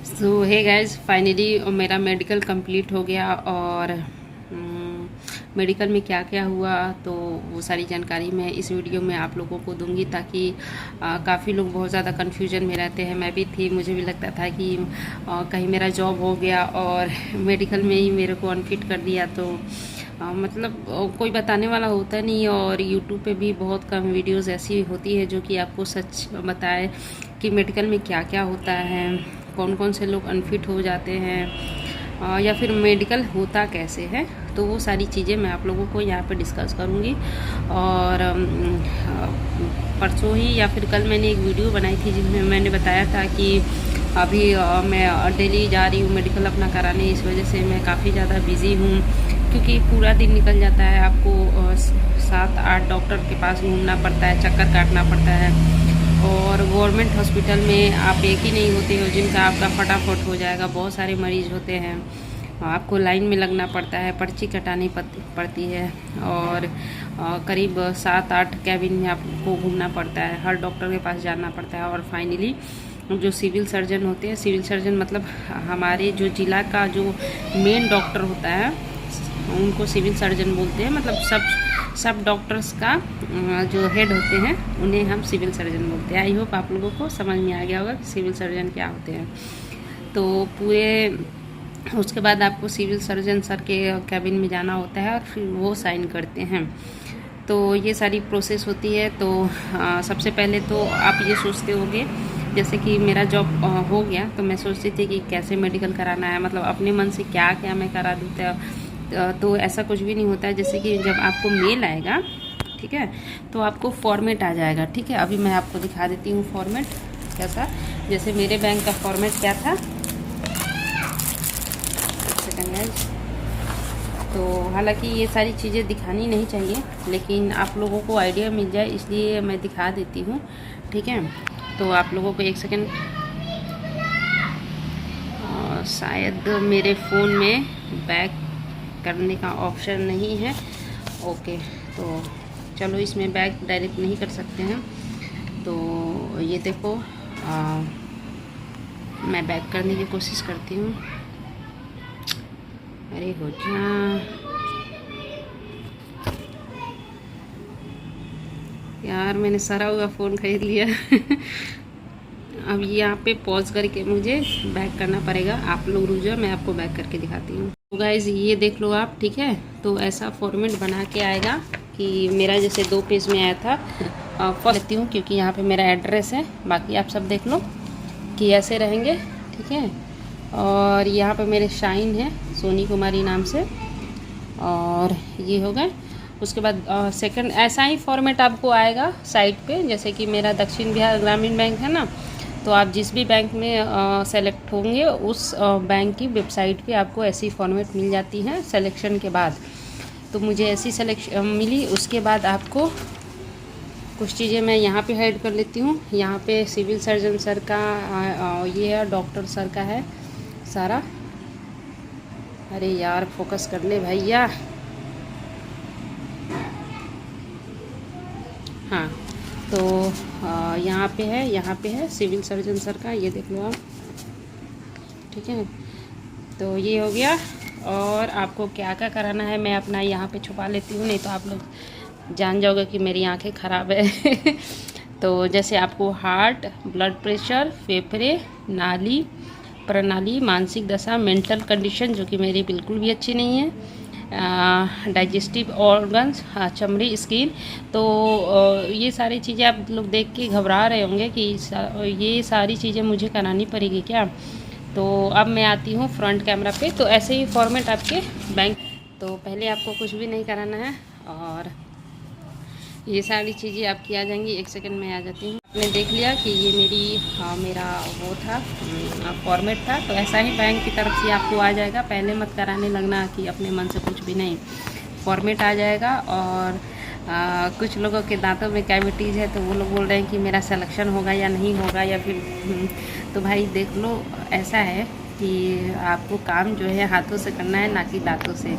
सो hey guys, finally मेरा medical complete हो गया और मेडिकल में क्या क्या हुआ तो वो सारी जानकारी मैं इस वीडियो में आप लोगों को दूंगी, ताकि काफ़ी लोग बहुत ज़्यादा कन्फ्यूजन में रहते हैं। मैं भी थी, मुझे भी लगता था कि कहीं मेरा जॉब हो गया और मेडिकल में ही मेरे को अनफिट कर दिया तो मतलब कोई बताने वाला होता नहीं। और यूट्यूब पे भी बहुत कम वीडियोस ऐसी होती है जो कि आपको सच बताए कि मेडिकल में क्या क्या होता है, कौन कौन से लोग अनफिट हो जाते हैं या फिर मेडिकल होता कैसे है। तो वो सारी चीज़ें मैं आप लोगों को यहाँ पे डिस्कस करूँगी। और परसों ही या फिर कल मैंने एक वीडियो बनाई थी जिसमें मैंने बताया था कि अभी मैं दिल्ली जा रही हूँ मेडिकल अपना कराने। इस वजह से मैं काफ़ी ज़्यादा बिज़ी हूँ क्योंकि पूरा दिन निकल जाता है, आपको 7-8 डॉक्टर के पास घूमना पड़ता है, चक्कर काटना पड़ता है। और गवर्नमेंट हॉस्पिटल में आप एक ही नहीं होते हो जिनका आपका फटाफट हो जाएगा, बहुत सारे मरीज़ होते हैं, आपको लाइन में लगना पड़ता है, पर्ची कटानी पड़ती है और करीब 7-8 कैबिन में आपको घूमना पड़ता है, हर डॉक्टर के पास जाना पड़ता है। और फाइनली जो सिविल सर्जन होते हैं, सिविल सर्जन मतलब हमारे जो जिला का जो मेन डॉक्टर होता है उनको सिविल सर्जन बोलते हैं। मतलब सब डॉक्टर्स का जो हेड होते हैं उन्हें हम सिविल सर्जन बोलते हैं। आई होप आप लोगों को समझ में आ गया होगा कि सिविल सर्जन क्या होते हैं। तो पूरे उसके बाद आपको सिविल सर्जन सर के कैबिन में जाना होता है और फिर वो साइन करते हैं। तो ये सारी प्रोसेस होती है। तो सबसे पहले तो आप ये सोचते होंगे, जैसे कि मेरा जॉब हो गया तो मैं सोचती थी कि कैसे मेडिकल कराना है, मतलब अपने मन से क्या क्या मैं करा दूँ। तो ऐसा कुछ भी नहीं होता है। जैसे कि जब आपको मेल आएगा, ठीक है, तो आपको फॉर्मेट आ जाएगा। ठीक है, अभी मैं आपको दिखा देती हूँ फॉर्मेट कैसा। जैसे मेरे बैंक का फॉर्मेट क्या था, तो हालांकि ये सारी चीज़ें दिखानी नहीं चाहिए, लेकिन आप लोगों को आइडिया मिल जाए इसलिए मैं दिखा देती हूँ। ठीक है, तो आप लोगों को एक सेकंड, शायद मेरे फ़ोन में बैक करने का ऑप्शन नहीं है। ओके, तो चलो इसमें बैक डायरेक्ट नहीं कर सकते हैं। तो ये देखो, मैं बैक करने की कोशिश करती हूँ। अरे हो जा यार, मैंने सड़ा हुआ फ़ोन खरीद लिया अब यहाँ पे पॉज करके मुझे बैक करना पड़ेगा। आप लोग रुक जाओ, मैं आपको बैक करके दिखाती हूँ। तो गाइज़ ये देख लो आप, ठीक है, तो ऐसा फॉर्मेट बना के आएगा कि मेरा जैसे 2 पेज में आया था। फर्स्ट लेती हूँ क्योंकि यहाँ पे मेरा एड्रेस है, बाकी आप सब देख लो कि ऐसे रहेंगे। ठीक है, और यहाँ पे मेरे शाइन है सोनी कुमारी नाम से, और ये हो गए। उसके बाद सेकंड ऐसा ही फॉर्मेट आपको आएगा साइट पे, जैसे कि मेरा दक्षिण बिहार ग्रामीण बैंक है ना, तो आप जिस भी बैंक में सेलेक्ट होंगे उस बैंक की वेबसाइट पे आपको ऐसी फॉर्मेट मिल जाती है सिलेक्शन के बाद। तो मुझे ऐसी सिलेक्शन मिली। उसके बाद आपको कुछ चीज़ें मैं यहाँ पे ऐड कर लेती हूँ। यहाँ पे सिविल सर्जन सर का ये है, डॉक्टर सर का है सारा। अरे यार फोकस कर ले भैया। हाँ, तो यहाँ पे है सिविल सर्जन सर का, ये देख लो आप। ठीक है, तो ये हो गया। और आपको क्या क्या कराना है मैं अपना यहाँ पे छुपा लेती हूँ, नहीं तो आप लोग जान जाओगे कि मेरी आंखें ख़राब है तो जैसे आपको हार्ट, ब्लड प्रेशर, फेफड़े, नाली प्रणाली, मानसिक दशा, मेंटल कंडीशन जो कि मेरी बिल्कुल भी अच्छी नहीं है, डाइजेस्टिव ऑर्गन्स, चमड़ी, स्किन। तो ये सारी चीज़ें आप लोग देख के घबरा रहे होंगे कि ये सारी चीज़ें मुझे करानी पड़ेगी क्या। तो अब मैं आती हूँ फ्रंट कैमरा पे। तो ऐसे ही फॉर्मेट आपके बैंक, तो पहले आपको कुछ भी नहीं कराना है और ये सारी चीज़ें आपकी आ जाएंगी। एक सेकंड में आ जाती हूँ। आपने देख लिया कि ये मेरा वो था, फॉर्मेट था। तो ऐसा ही बैंक की तरफ से आपको आ जाएगा। पहले मत कराने लगना कि अपने मन से कुछ भी नहीं, फॉर्मेट आ जाएगा। और कुछ लोगों के दांतों में कैविटीज़ है तो वो लोग बोल रहे हैं कि मेरा सिलेक्शन होगा या नहीं होगा, या फिर तो भाई देख लो, ऐसा है कि आपको काम जो है हाथों से करना है, ना कि दांतों से।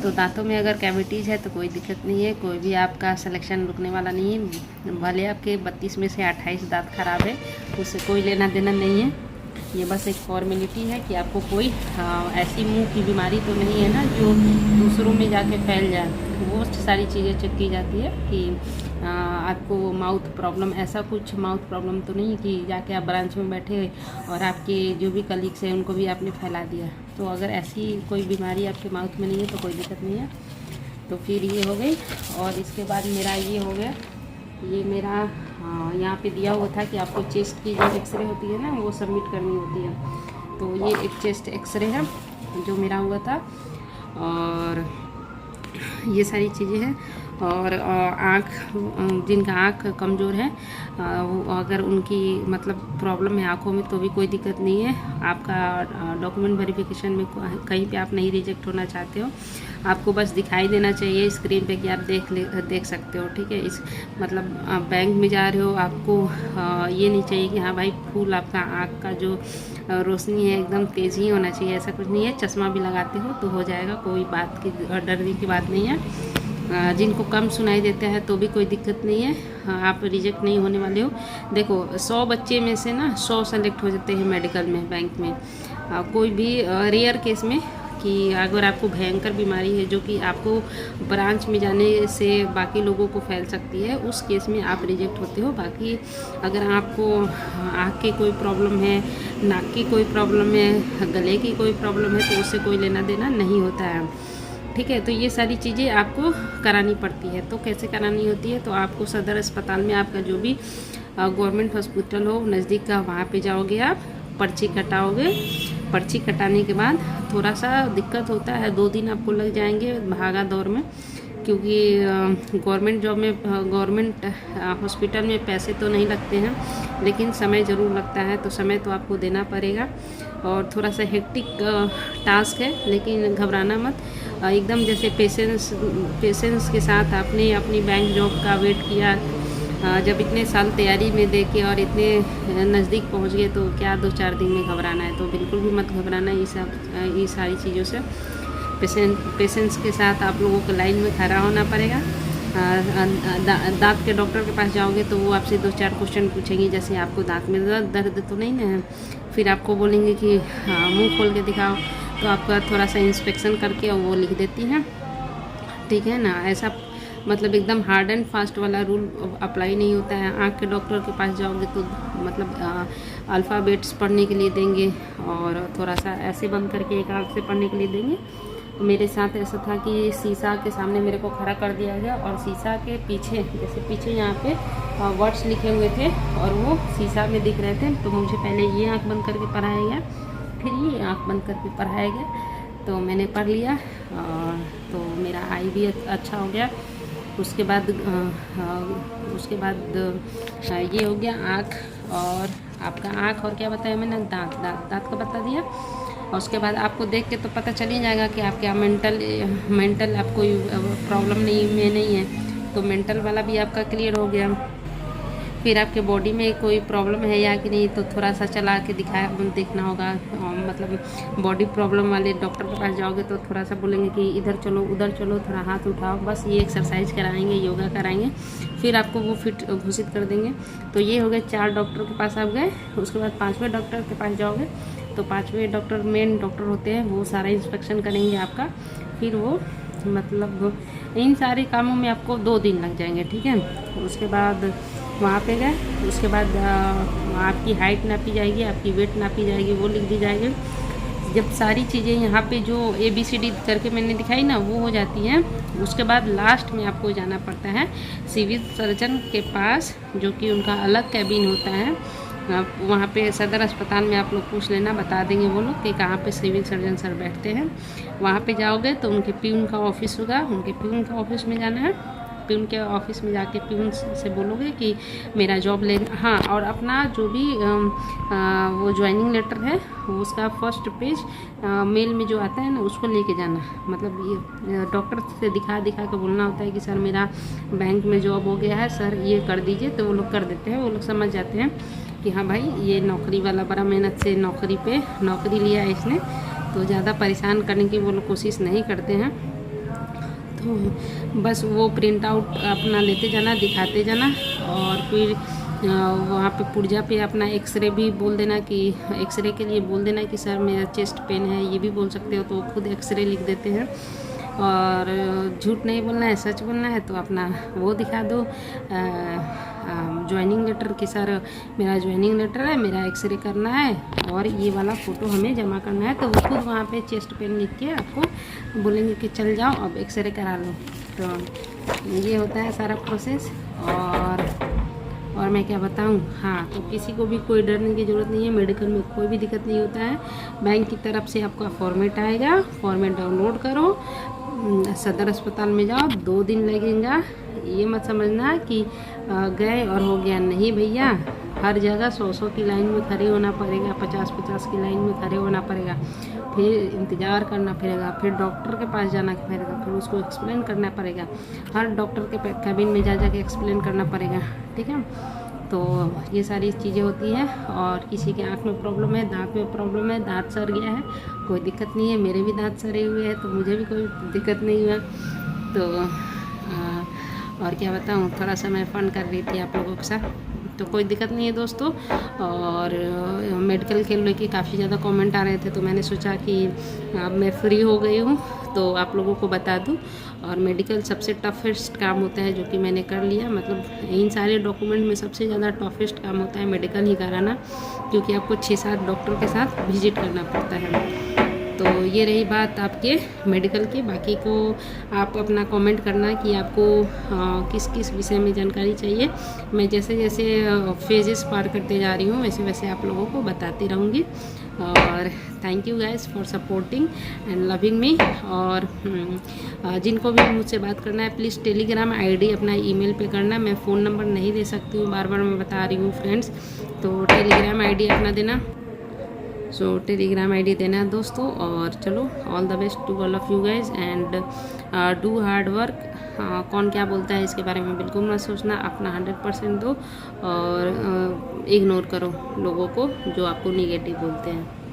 तो दांतों में अगर कैविटीज़ है तो कोई दिक्कत नहीं है, कोई भी आपका सिलेक्शन रुकने वाला नहीं है। भले आपके 32 में से 28 दांत खराब है, उससे कोई लेना देना नहीं है। ये बस एक फॉर्मेलिटी है कि आपको कोई ऐसी मुंह की बीमारी तो नहीं है ना जो दूसरों में जाके फैल जाए। वो सारी चीज़ें चेक की जाती है कि आपको माउथ प्रॉब्लम, ऐसा कुछ माउथ प्रॉब्लम तो नहीं कि जाके आप ब्रांच में बैठे और आपके जो भी कलीग्स हैं उनको भी आपने फैला दिया। तो अगर ऐसी कोई बीमारी आपके माउथ में नहीं है तो कोई दिक्कत नहीं है। तो फिर ये हो गई। और इसके बाद मेरा ये हो गया, ये मेरा यहाँ पे दिया हुआ था कि आपको चेस्ट की जो एक्सरे होती है ना वो सबमिट करनी होती है। तो ये एक चेस्ट एक्सरे है जो मेरा हुआ था, और ये सारी चीज़ें हैं। और आँख, जिनका आँख कमज़ोर है वो अगर उनकी मतलब प्रॉब्लम है आँखों में तो भी कोई दिक्कत नहीं है। आपका डॉक्यूमेंट वेरिफिकेशन में कहीं पे आप नहीं रिजेक्ट होना चाहते हो, आपको बस दिखाई देना चाहिए स्क्रीन पे कि आप देख सकते हो, ठीक है। इस मतलब आप बैंक में जा रहे हो, आपको ये नहीं चाहिए कि हाँ भाई फुल आपका आँख का जो रोशनी है एकदम तेज़ ही होना चाहिए, ऐसा कुछ नहीं है। चश्मा भी लगाते हो तो हो जाएगा, कोई बात की डरने की बात नहीं है। जिनको कम सुनाई देता है तो भी कोई दिक्कत नहीं है, आप रिजेक्ट नहीं होने वाले हो। देखो 100 बच्चे में से ना 100 सेलेक्ट हो जाते हैं मेडिकल में, बैंक में। कोई भी रेयर केस में कि अगर आपको भयंकर बीमारी है जो कि आपको ब्रांच में जाने से बाकी लोगों को फैल सकती है, उस केस में आप रिजेक्ट होते हो। बाकी अगर आपको आँख की कोई प्रॉब्लम है, नाक की कोई प्रॉब्लम है, गले की कोई प्रॉब्लम है तो उससे कोई लेना देना नहीं होता है, ठीक है। तो ये सारी चीज़ें आपको करानी पड़ती है। तो कैसे करानी होती है, तो आपको सदर अस्पताल में आपका जो भी गवर्नमेंट हॉस्पिटल हो नज़दीक का, वहाँ पे जाओगे, आप पर्ची कटाओगे। पर्ची कटाने के बाद थोड़ा सा दिक्कत होता है, 2 दिन आपको लग जाएंगे भागा दौड़ में, क्योंकि गवर्नमेंट जॉब में, गवर्नमेंट हॉस्पिटल में पैसे तो नहीं लगते हैं लेकिन समय ज़रूर लगता है, तो समय तो आपको देना पड़ेगा। और थोड़ा सा हेक्टिक टास्क है, लेकिन घबराना मत। एकदम जैसे पेशेंस के साथ आपने अपनी बैंक जॉब का वेट किया, जब इतने साल तैयारी में दे के और इतने नज़दीक पहुंच गए तो क्या 2-4 दिन में घबराना है। तो बिल्कुल भी मत घबराना ये सारी चीज़ों से। पेशेंस के साथ आप लोगों को लाइन में खड़ा होना पड़ेगा। दांत के डॉक्टर के पास जाओगे तो वो आपसे 2-4 क्वेश्चन पूछेंगे, जैसे आपको दांत में दर्द तो नहीं ना है, फिर आपको बोलेंगे कि मुंह खोल के दिखाओ, तो आपका थोड़ा सा इंस्पेक्शन करके वो लिख देती हैं, ठीक है ना। ऐसा मतलब एकदम हार्ड एंड फास्ट वाला रूल अप्लाई नहीं होता है। आँख के डॉक्टर के पास जाओगे तो मतलब अल्फ़ाबेट्स पढ़ने के लिए देंगे और थोड़ा सा ऐसे बंद करके एक आँख से पढ़ने के लिए देंगे। मेरे साथ ऐसा था कि शीशा के सामने मेरे को खड़ा कर दिया गया और शीशा के पीछे, जैसे पीछे यहाँ पे वर्ड्स लिखे हुए थे और वो शीशा में दिख रहे थे, तो मुझे पहले ये आँख बंद करके पढ़ाया गया, फिर ये आँख बंद करके पढ़ाया गया। तो मैंने पढ़ लिया और तो मेरा आई भी अच्छा हो गया। उसके बाद ये हो गया आँख, और आपका आँख और क्या बताया मैंने, दांत का बता दिया। और उसके बाद आपको देख के तो पता चल ही जाएगा कि आप क्या मेंटल आपको प्रॉब्लम नहीं है, तो मेंटल वाला भी आपका क्लियर हो गया। फिर आपके बॉडी में कोई प्रॉब्लम है या कि नहीं, तो थोड़ा सा चला के देखना होगा। मतलब बॉडी प्रॉब्लम वाले डॉक्टर के पास जाओगे तो थोड़ा सा बोलेंगे कि इधर चलो उधर चलो, थोड़ा हाथ उठाओ, बस ये एक्सरसाइज कराएंगे, योगा कराएंगे, फिर आपको वो फिट घोषित कर देंगे। तो ये हो गए 4 डॉक्टर के पास आप गए। उसके बाद 5वें डॉक्टर के पास जाओगे तो 5वें डॉक्टर मेन डॉक्टर होते हैं, वो सारा इंस्पेक्शन करेंगे आपका। फिर वो मतलब इन सारे कामों में आपको 2 दिन लग जाएंगे, ठीक है। उसके बाद वहाँ पे गए, उसके बाद आपकी हाइट नापी जाएगी, आपकी वेट नापी जाएगी, वो लिख दी जाएगी। जब सारी चीज़ें यहाँ पे जो ABCD करके मैंने दिखाई ना वो हो जाती हैं, उसके बाद लास्ट में आपको जाना पड़ता है सिविल सर्जन के पास, जो कि उनका अलग कैबिन होता है। वहाँ पे सदर अस्पताल में आप लोग पूछ लेना, बता देंगे वो लोग कि कहाँ पे सिविल सर्जन सर बैठते हैं। वहाँ पे जाओगे तो उनके प्यून का ऑफिस होगा, उनके प्यून का ऑफिस में जाना है। प्यून के ऑफिस में जाके प्यून से बोलोगे कि मेरा जॉब ले, हाँ, और अपना जो भी वो ज्वाइनिंग लेटर है उसका फर्स्ट पेज मेल में जो आता है ना उसको लेके जाना। मतलब ये डॉक्टर से दिखा के बोलना होता है कि सर मेरा बैंक में जॉब हो गया है, सर ये कर दीजिए, तो वो लोग कर देते हैं। वो लोग समझ जाते हैं कि हाँ भाई ये नौकरी वाला बड़ा मेहनत से नौकरी लिया है इसने, तो ज़्यादा परेशान करने की वो लोग कोशिश नहीं करते हैं। तो बस वो प्रिंट आउट अपना लेते जाना, दिखाते जाना, और फिर वहाँ पे पुर्जा पे अपना एक्सरे भी बोल देना कि एक्सरे के लिए बोल देना कि सर मेरा चेस्ट पेन है, ये भी बोल सकते हो, तो खुद एक्सरे लिख देते हैं। और झूठ नहीं बोलना है, सच बोलना है, तो अपना वो दिखा दो ज्वाइनिंग लेटर कि सर मेरा ज्वाइनिंग लेटर है, मेरा एक्सरे करना है और ये वाला फ़ोटो हमें जमा करना है। तो वो खुद वहाँ पे चेस्ट पेन लिख के आपको बोलेंगे कि चल जाओ अब एक्सरे करा लो। तो ये होता है सारा प्रोसेस। और मैं क्या बताऊं, हाँ, तो किसी को भी कोई डरने की ज़रूरत नहीं है, मेडिकल में कोई भी दिक्कत नहीं होता है। बैंक की तरफ से आपका फॉर्मेट आएगा, फॉर्मेट डाउनलोड करो, सदर अस्पताल में जाओ, 2 दिन लगेगा। ये मत समझना कि गए और हो गया, नहीं भैया, हर जगह 100 की लाइन में खड़े होना पड़ेगा, 50 की लाइन में खड़े होना पड़ेगा, फिर इंतज़ार करना पड़ेगा, फिर डॉक्टर के पास जाना पड़ेगा, फिर उसको एक्सप्लेन करना पड़ेगा, हर डॉक्टर के कैबिन में जा के एक्सप्लेन करना पड़ेगा, ठीक है। तो ये सारी चीज़ें होती हैं। और किसी के आँख में प्रॉब्लम है, दांत में प्रॉब्लम है, दांत सड़ गया है, कोई दिक्कत नहीं है, मेरे भी दांत सड़े हुए हैं तो मुझे भी कोई दिक्कत नहीं हुआ। तो और क्या बताऊँ, थोड़ा सा मैं फ़न कर रही थी आप लोगों के साथ, तो कोई दिक्कत नहीं है दोस्तों। और मेडिकल के लेके काफ़ी ज़्यादा कमेंट आ रहे थे, तो मैंने सोचा कि अब मैं फ्री हो गई हूँ तो आप लोगों को बता दूँ। और मेडिकल सबसे टफेस्ट काम होता है जो कि मैंने कर लिया, मतलब इन सारे डॉक्यूमेंट में सबसे ज़्यादा टफेस्ट काम होता है मेडिकल ही कराना, क्योंकि आपको 6-7 डॉक्टर के साथ विजिट करना पड़ता है। तो ये रही बात आपके मेडिकल की। बाकी को आप अपना कमेंट करना कि आपको किस किस विषय में जानकारी चाहिए। मैं जैसे जैसे फेजेस पार करते जा रही हूँ वैसे वैसे आप लोगों को बताती रहूँगी। और thank you guys for supporting and loving me. और जिनको भी मुझसे बात करना है प्लीज़ टेलीग्राम आईडी अपना ईमेल पे करना। मैं फ़ोन नंबर नहीं दे सकती हूँ, बार बार मैं बता रही हूँ फ्रेंड्स, तो टेलीग्राम आईडी अपना देना। सो टेलीग्राम आईडी देना है दोस्तों। और चलो, all the best to all of you guys and do hard work. कौन क्या बोलता है इसके बारे में बिल्कुल मत सोचना, अपना 100% दो और इग्नोर करो लोगों को जो आपको निगेटिव बोलते हैं।